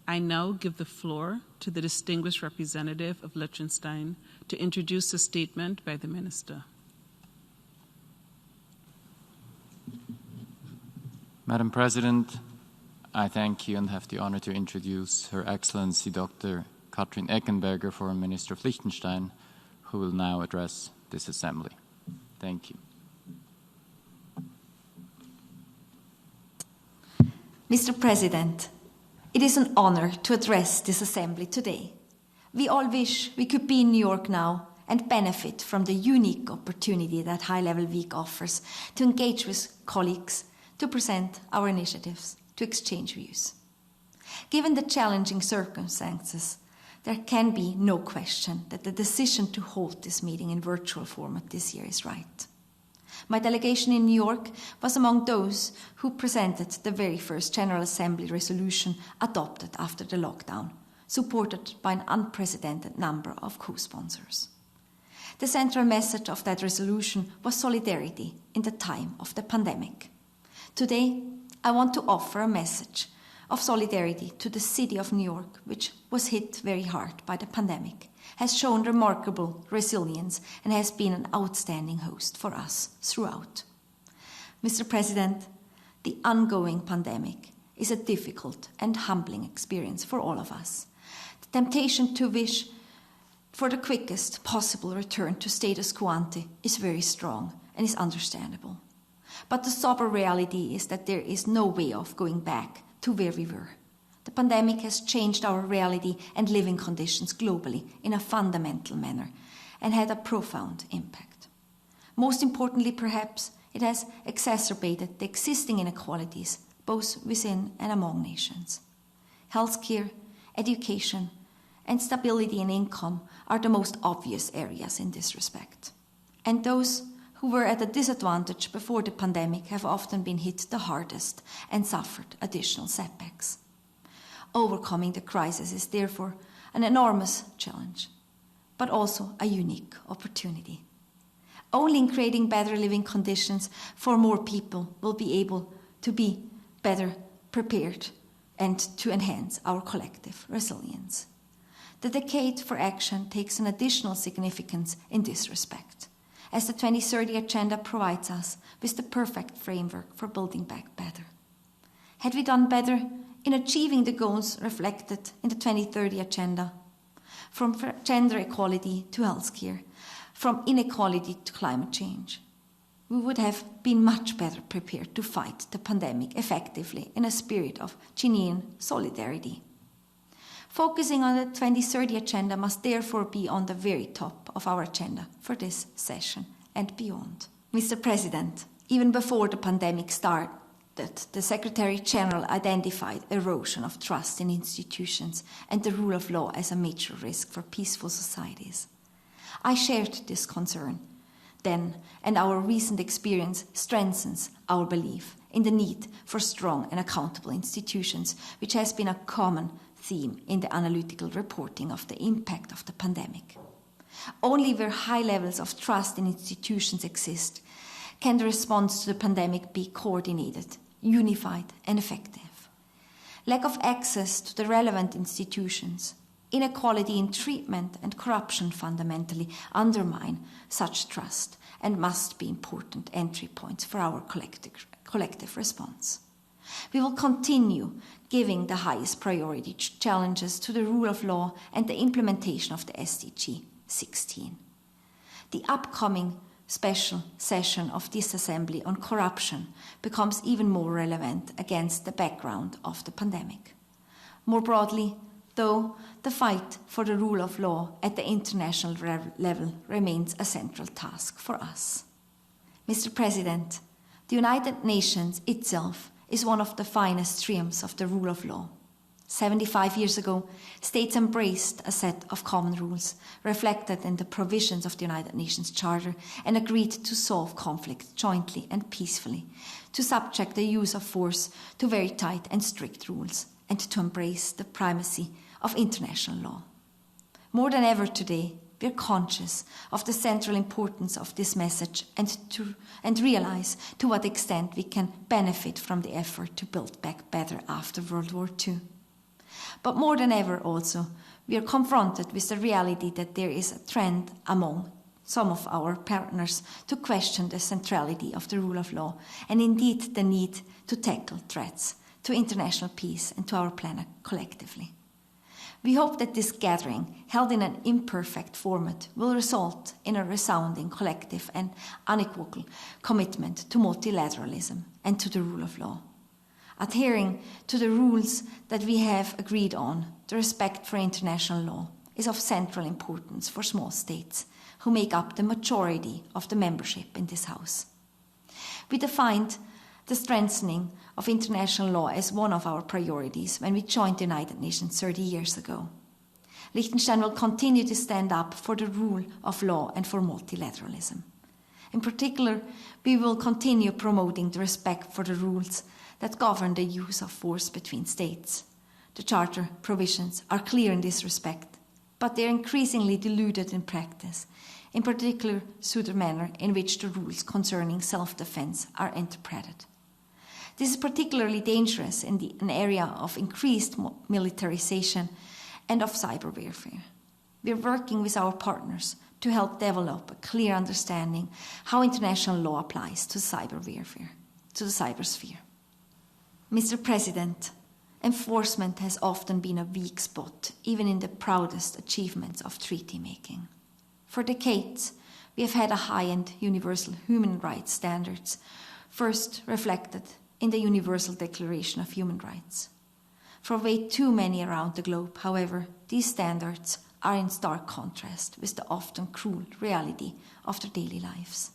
I now give the floor to the distinguished representative of Liechtenstein to introduce a statement by the Minister. Madam President, I thank you and have the honor to introduce Her Excellency Dr. Katrin Eggenberger, Foreign Minister of Liechtenstein, who will now address this Assembly. Thank you. Mr. President, it is an honor to address this Assembly today. We all wish we could be in New York now and benefit from the unique opportunity that High Level Week offers to engage with colleagues, to present our initiatives, to exchange views. Given the challenging circumstances, there can be no question that the decision to hold this meeting in virtual format this year is right. My delegation in New York was among those who presented the very first General Assembly resolution adopted after the lockdown, supported by an unprecedented number of co-sponsors. The central message of that resolution was solidarity in the time of the pandemic. Today, I want to offer a message of solidarity to the city of New York, which was hit very hard by the pandemic, has shown remarkable resilience, and has been an outstanding host for us throughout. Mr. President, the ongoing pandemic is a difficult and humbling experience for all of us. The temptation to wish for the quickest possible return to status quo ante is very strong and is understandable. But the sober reality is that there is no way of going back to where we were. The pandemic has changed our reality and living conditions globally in a fundamental manner and had a profound impact. Most importantly, perhaps, it has exacerbated the existing inequalities both within and among nations. Healthcare, education, and stability in income are the most obvious areas in this respect. And those who were at a disadvantage before the pandemic have often been hit the hardest and suffered additional setbacks. Overcoming the crisis is therefore an enormous challenge, but also a unique opportunity. Only in creating better living conditions for more people will be able to be better prepared and to enhance our collective resilience. The decade for action takes an additional significance in this respect, as the 2030 Agenda provides us with the perfect framework for building back better. Had we done better in achieving the goals reflected in the 2030 Agenda, from gender equality to healthcare, from inequality to climate change, we would have been much better prepared to fight the pandemic effectively in a spirit of genuine solidarity. Focusing on the 2030 Agenda must therefore be on the very top of our agenda for this session and beyond. Mr. President, even before the pandemic started, the Secretary General identified erosion of trust in institutions and the rule of law as a major risk for peaceful societies. I shared this concern then, and our recent experience strengthens our belief in the need for strong and accountable institutions, which has been a common theme in the analytical reporting of the impact of the pandemic. Only where high levels of trust in institutions exist can the response to the pandemic be coordinated, unified, and effective. Lack of access to the relevant institutions, inequality in treatment, and corruption fundamentally undermine such trust and must be important entry points for our collective response. We will continue giving the highest priority to challenges to the rule of law and the implementation of the SDG 16. The upcoming special session of this Assembly on corruption becomes even more relevant against the background of the pandemic. More broadly, though, the fight for the rule of law at the international level remains a central task for us. Mr. President, the United Nations itself is one of the finest triumphs of the rule of law. 75 years ago, states embraced a set of common rules reflected in the provisions of the United Nations Charter and agreed to solve conflicts jointly and peacefully, to subject the use of force to very tight and strict rules, and to embrace the primacy of international law. More than ever today, we are conscious of the central importance of this message and realize to what extent we can benefit from the effort to build back better after World War II. But more than ever also, we are confronted with the reality that there is a trend among some of our partners to question the centrality of the rule of law and indeed the need to tackle threats to international peace and to our planet collectively. We hope that this gathering, held in an imperfect format, will result in a resounding collective and unequivocal commitment to multilateralism and to the rule of law. Adhering to the rules that we have agreed on, the respect for international law, is of central importance for small states who make up the majority of the membership in this House. We defined the strengthening of international law as one of our priorities when we joined the United Nations 30 years ago. Liechtenstein will continue to stand up for the rule of law and for multilateralism. In particular, we will continue promoting the respect for the rules that govern the use of force between states. The Charter provisions are clear in this respect, but they are increasingly diluted in practice, in particular through the manner in which the rules concerning self-defense are interpreted. This is particularly dangerous in an area of increased militarization and of cyber warfare. We are working with our partners to help develop a clear understanding how international law applies to cyber warfare, to the cybersphere. Mr. President, enforcement has often been a weak spot, even in the proudest achievements of treaty making. For decades, we have had a high-end universal human rights standards, first reflected in the Universal Declaration of Human Rights. For way too many around the globe, however, these standards are in stark contrast with the often cruel reality of their daily lives.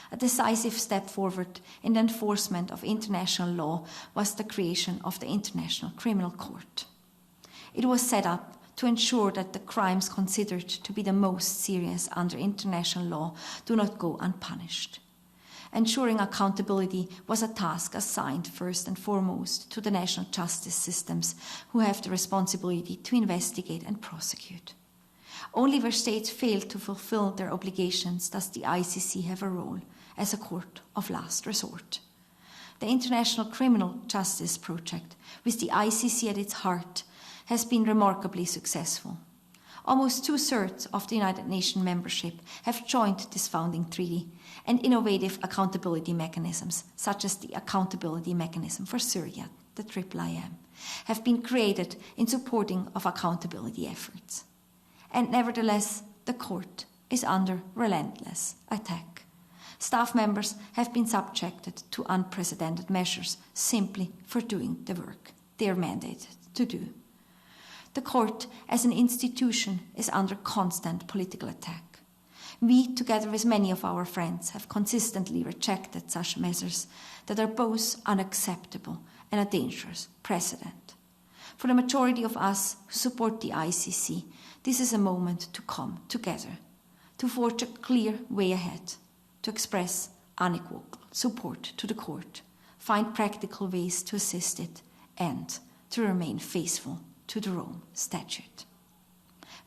A decisive step forward in the enforcement of international law was the creation of the International Criminal Court. It was set up to ensure that the crimes considered to be the most serious under international law do not go unpunished. Ensuring accountability was a task assigned first and foremost to the national justice systems, who have the responsibility to investigate and prosecute. Only where states fail to fulfill their obligations does the ICC have a role as a court of last resort. The International Criminal Justice Project, with the ICC at its heart, has been remarkably successful. Almost 2/3 of the United Nations membership have joined this founding treaty, and innovative accountability mechanisms, such as the Accountability Mechanism for Syria, the IIIM, have been created in supporting of accountability efforts. And nevertheless, the court is under relentless attack. Staff members have been subjected to unprecedented measures simply for doing the work they are mandated to do. The court, as an institution, is under constant political attack. We, together with many of our friends, have consistently rejected such measures that are both unacceptable and a dangerous precedent. For the majority of us who support the ICC, this is a moment to come together, to forge a clear way ahead, to express unequivocal support to the court, find practical ways to assist it, and to remain faithful to the Rome Statute.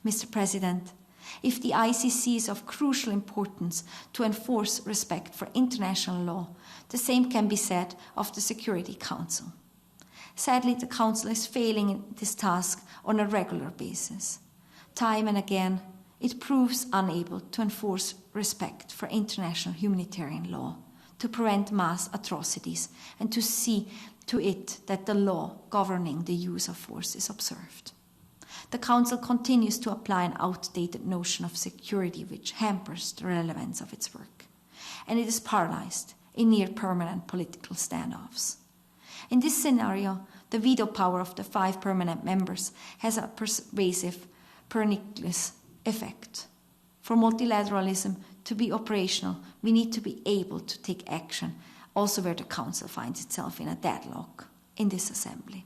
Mr. President, if the ICC is of crucial importance to enforce respect for international law, the same can be said of the Security Council. Sadly, the Council is failing in this task on a regular basis. Time and again, it proves unable to enforce respect for international humanitarian law, to prevent mass atrocities, and to see to it that the law governing the use of force is observed. The Council continues to apply an outdated notion of security which hampers the relevance of its work, and it is paralyzed in near-permanent political standoffs. In this scenario, the veto power of the 5 permanent members has a pervasive, pernicious effect. For multilateralism to be operational, we need to be able to take action, also where the Council finds itself in a deadlock in this Assembly.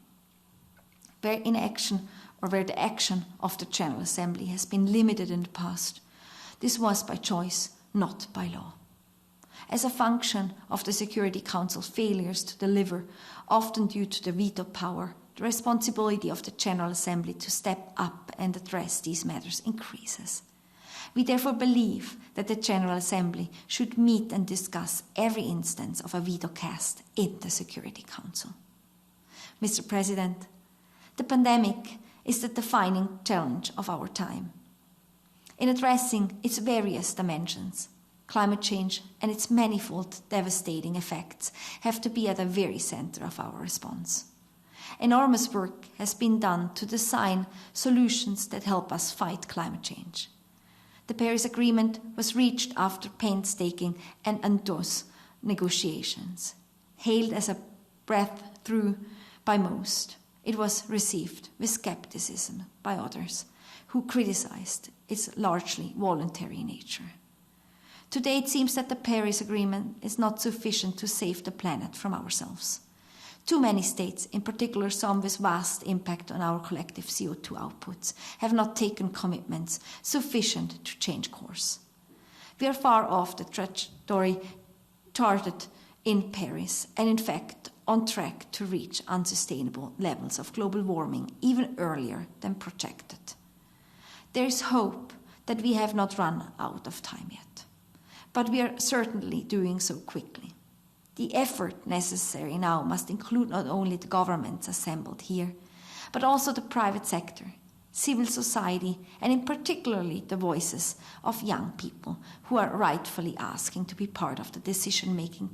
Where inaction or where the action of the General Assembly has been limited in the past, this was by choice, not by law. As a function of the Security Council's failures to deliver, often due to the veto power, the responsibility of the General Assembly to step up and address these matters increases. We therefore believe that the General Assembly should meet and discuss every instance of a veto cast in the Security Council. Mr. President, The pandemic is the defining challenge of our time. In addressing its various dimensions, climate change and its manifold devastating effects have to be at the very center of our response. Enormous work has been done to design solutions that help us fight climate change. The Paris Agreement was reached after painstaking and arduous negotiations. Hailed as a breakthrough by most, it was received with skepticism by others who criticized its largely voluntary nature. Today it seems that the Paris Agreement is not sufficient to save the planet from ourselves. Too many states, in particular some with vast impact on our collective CO2 outputs, have not taken commitments sufficient to change course. We are far off the trajectory charted in Paris and in fact on track to reach unsustainable levels of global warming even earlier than projected. There is hope that we have not run out of time yet, but we are certainly doing so quickly. The effort necessary now must include not only the governments assembled here, but also the private sector, civil society, and in particularly the voices of young people who are rightfully asking to be part of the decision-making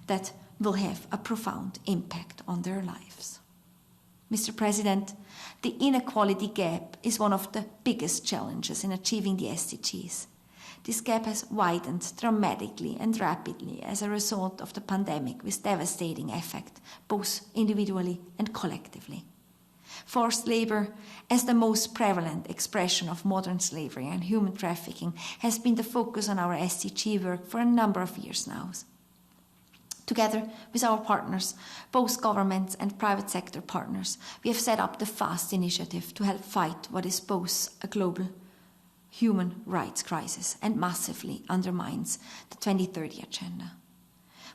that will have a profound impact on their lives. Mr. President, the inequality gap is one of the biggest challenges in achieving the SDGs. This gap has widened dramatically and rapidly as a result of the pandemic with devastating effect, both individually and collectively. Forced labor, as the most prevalent expression of modern slavery and human trafficking, has been the focus on our SDG work for a number of years now. Together with our partners, both governments and private sector partners, we have set up the FAST initiative to help fight what is both a global human rights crisis and massively undermines the 2030 agenda.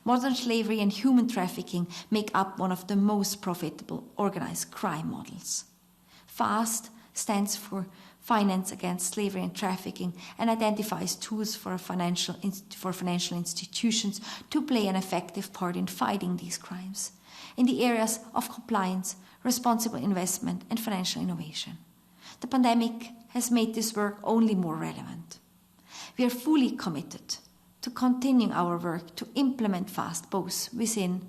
Modern slavery and human trafficking make up one of the most profitable organized crime models. FAST stands for Finance Against Slavery and Trafficking and identifies tools for financial institutions to play an effective part in fighting these crimes in the areas of compliance, responsible investment, and financial innovation. The pandemic has made this work only more relevant. We are fully committed to continuing our work to implement FAST both within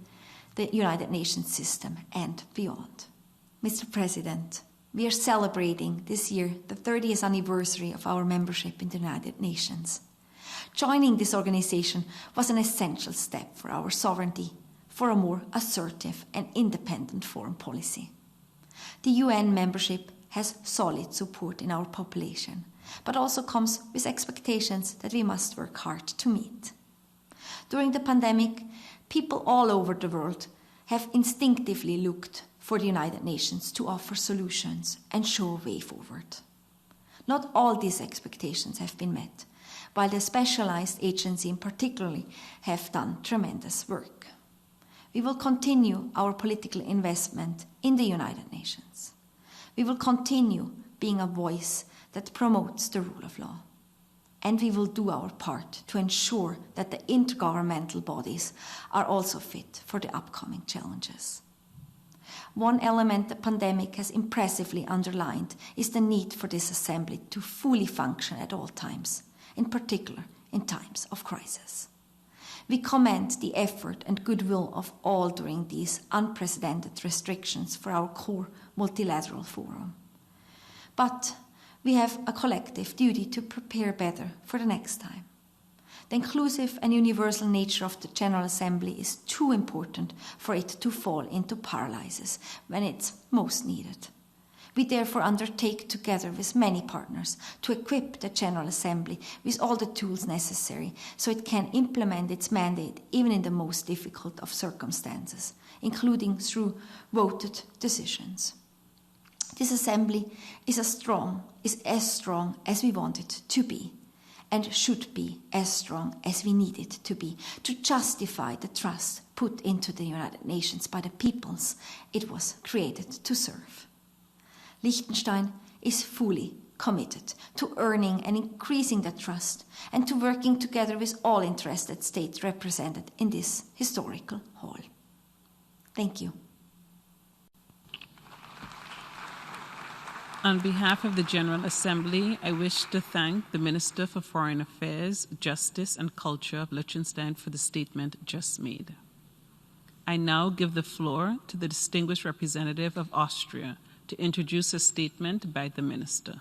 the United Nations system and beyond. Mr. President, we are celebrating this year the 30th anniversary of our membership in the United Nations. Joining this organization was an essential step for our sovereignty, for a more assertive and independent foreign policy. The UN membership has solid support in our population, but also comes with expectations that we must work hard to meet. During the pandemic, people all over the world have instinctively looked for the United Nations to offer solutions and show a way forward. Not all these expectations have been met, while the specialized agency in particular have done tremendous work. We will continue our political investment in the United Nations. We will continue being a voice that promotes the rule of law. And we will do our part to ensure that the intergovernmental bodies are also fit for the upcoming challenges. One element the pandemic has impressively underlined is the need for this assembly to fully function at all times, in particular in times of crisis. We commend the effort and goodwill of all during these unprecedented restrictions for our core multilateral forum. But we have a collective duty to prepare better for the next time. The inclusive and universal nature of the General Assembly is too important for it to fall into paralysis when it's most needed. We therefore undertake together with many partners to equip the General Assembly with all the tools necessary so it can implement its mandate even in the most difficult of circumstances, including through voted decisions. This assembly is as strong as we want it to be, and should be as strong as we need it to be to justify the trust put into the United Nations by the peoples it was created to serve. Liechtenstein is fully committed to earning and increasing that trust and to working together with all interested states represented in this historical hall. Thank you. On behalf of the General Assembly, I wish to thank the Minister for Foreign Affairs, Justice and Culture of Liechtenstein for the statement just made. I now give the floor to the distinguished representative of Austria to introduce a statement by the Minister.